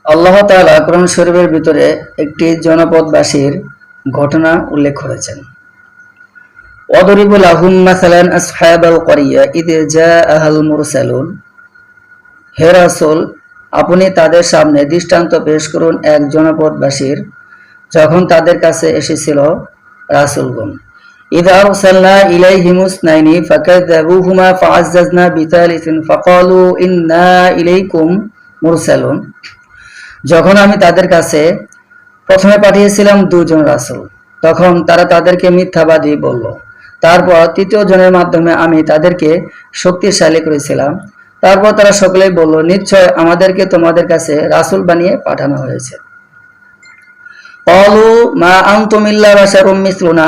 আল্লাহ তাআলা কোরআন শরীফের ভিতরে একটি জনপদবাসীর ঘটনা উল্লেখ করেছেন। ওয়াদরিবু লাহুম মাসালান আসহাবাল ক্বরিয়া ইয জাআহাল মুরসালুন। হে রাসূল, আপনি তাদের সামনে দৃষ্টান্ত পেশ করুন এক জনপদবাসীর যখন তাদের কাছে এসেছিল রাসূলগণ। ইযা আরসালনা ইলাইহিমুস নাইনি ফাকাযাবুহুমা ফাআজ্জাজনা বিতালিসিন ফাকালু ইন্না ইলাইকুম মুরসালুন। যখন আমি তাদের কাছে প্রথমে পাঠিয়েছিলাম দুজন রাসূল, তখন তারা তাদেরকে মিথ্যাবাদী বলল। তারপর তৃতীয় জনের মাধ্যমে আমি তাদেরকে শক্তিশালী করেছিলাম। তারপর তারা সকলেই বলল, নিশ্চয় আমাদেরকে তোমাদের কাছে রাসূল বানিয়ে পাঠানো হয়েছে। ক্বালু মা আনতুম ইল্লা বাশারুম মিসলুনা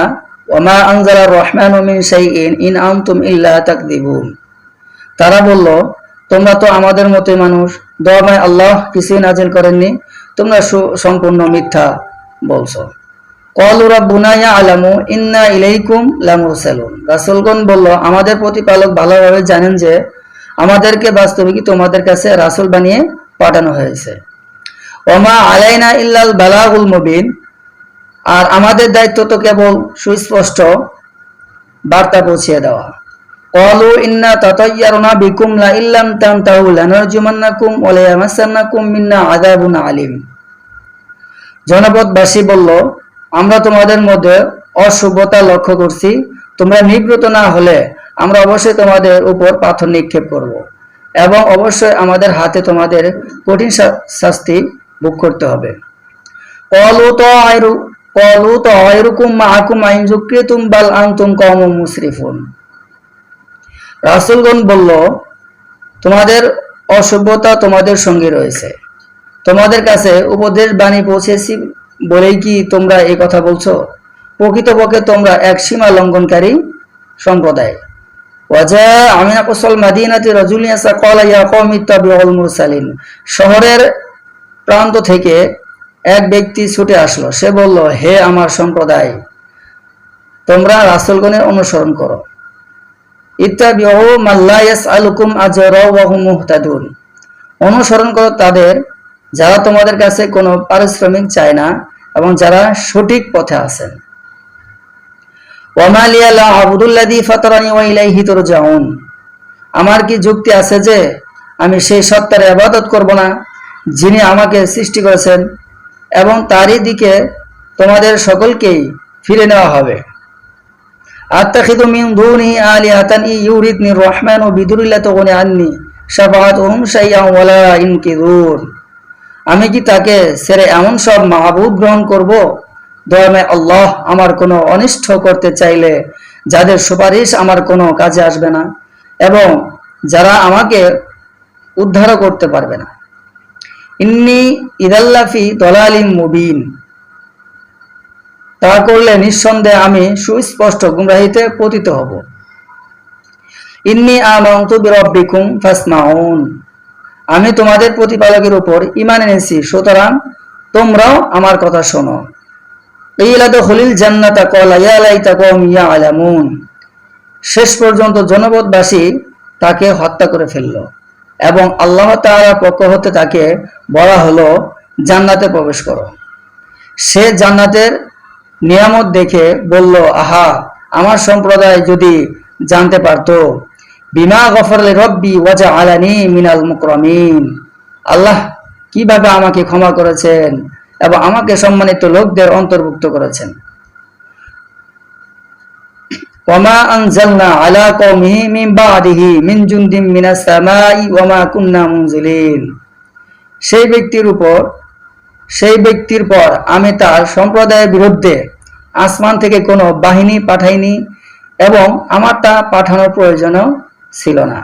ওয়া মা আনজালার রহমানু মিন শাইইন ইন আনতুম ইল্লা তাকযিবুন। তারা বলল, তোমরা তো আমাদের মতোই মানুষ, দয়াময় আল্লাহ কিছুই নাজিল করেননি, তোমরা সম্পূর্ণ মিথ্যা বলছো। ক্বালু রাব্বুনা ইয়ালামু ইন্না ইলাইকুম লামুরসালুন। রাসূলগণ বলল, আমাদের প্রতিপালক ভালোভাবে জানেন যে আমাদেরকে বাস্তবিকই তোমাদের কাছে রাসূল বানিয়ে পাঠানো হয়েছে। ওয়া মা আলাইনা ইল্লাল বালাগুল মুবিন। আর আমাদের দায়িত্ব তো কেবল সুস্পষ্ট বার্তা পৌঁছিয়ে দেওয়া। ক্বালু ইন্না তাতায়্যারনা বিকুম লা ইল্লাম তানতাহু লানারজুমান্নাকুম ওয়া লায়ামাসান্নাকুম মিন্না আযাবুন আলীম। জনপদবাসী বলল, আমরা তোমাদের মধ্যে অশুভতা লক্ষ্য করছি, তোমরা নিবৃত না হলে আমরা অবশ্যই তোমাদের উপর পাথর নিক্ষেপ করব এবং অবশ্যই আমাদের হাতে তোমাদের কঠিন শাস্তি ভোগ করতে হবে। ক্বালু তায়রুকুম মাআকুম আইন যুকরিতুম বাল আনতুম কওমুম মুসরিফুন। রাসূলগণ বলল, তোমাদের অসভ্যতা তোমাদের সঙ্গে রয়েছে, তোমাদের কাছে উপদেশ বাণী পৌঁছেছি বলেই কি তোমরা এই কথা বলছো? প্রকৃতপক্ষে তোমরা এক সীমা লঙ্ঘনকারী সম্প্রদায়। ওয়াজাআ মিন আকসাল মাদিনাতি রাজুলুন ইয়াসা ক্বালা ইয়া কওমি ইত্তাবিউল মুরসালিন। শহরের প্রান্ত থেকে এক ব্যক্তি ছুটে আসলো, সে বলল, হে আমার সম্প্রদায়, তোমরা রাসূলগণের অনুসরণ করো। ইত্তাবিউ মান লা ইয়াসআলুকুম আজরা ওয়া হুম মুহতাদুন। অনুসরণ করো তাদের যারা তোমাদের কাছে কোনো পারিশ্রমিক চায় না এবং যারা সঠিক পথে আছেন। ওয়া মা লিয়া লা আবুদুল্লাযী ফাতারানি ওয়া ইলাইহি তুরজাউন। আমার কি যুক্তি আছে যে আমি সেই সত্তার ইবাদত করব না যিনি আমাকে সৃষ্টি করেছেন এবং তারই দিকে তোমাদের সকলকেই ফিরে নেওয়া হবে। আত্তাখিযু মিন দুনিহি আলিহাতান ইউরিদনির রহমানু বিদুররিন লা তুগনি আন্নী শাফাআতুহুম শাইআন ওয়া লা ইনকিযুন। আমি কি তাকে ছেড়ে এমন সব মাবুদ গ্রহণ করব, দয়াময় আল্লাহ আমার কোনো অনিষ্ট করতে চাইলে যাদের সুপারিশ আমার কোনো কাজে আসবে না এবং যারা আমাকে উদ্ধার করতে পারবে না। ইন্নী ইদাল্লাফি দলালিম মুবিন। তা করলে নিঃসন্দেহে আমি সুস্পষ্ট গুমরাহিতে পতিত হব। ইন্নী আমানতু বিরাব্বিকুম ফাসমাউন। আমি তোমাদের প্রতিপালকের উপর ঈমান এনেছি, সুতরাং তোমরাও আমার কথা শোনো। কিলা দুখুলিল জান্নাতা ক্বালা ইয়া লাইতা কওমি ইয়ালামুন। শেষ পর্যন্ত জনপদবাসী তাকে হত্যা করে ফেলল এবং আল্লাহ তাআলার পক্ষ হতে তাকে বলা হলো, জান্নাতে প্রবেশ করো। সে জান্নাতের নিয়ামত দেখে বলল, আহা, আমার সম্প্রদায় যদি জানতে পারত, বিমা গফার লি রব্বি ওয়া জাআলানি মিনাল মুকরামিন। আল্লাহ কিভাবে আমাকে ক্ষমা করেছেন এবং আমাকে সম্মানিত লোকদের অন্তর্ভুক্ত করেছেন। ওয়া মা আনজালনা আলা কওমিহি মিন বাদিহি মিন জুনদিন মিনাস সামাই ওয়া মা কুন্না মুনজিলিন। সেই ব্যক্তির পর আমি তার সম্প্রদায়ের বিরুদ্ধে আসমান থেকে কোনো বাহিনী পাঠাইনি এবং আমার তা পাঠানোর প্রয়োজনও ছিল না।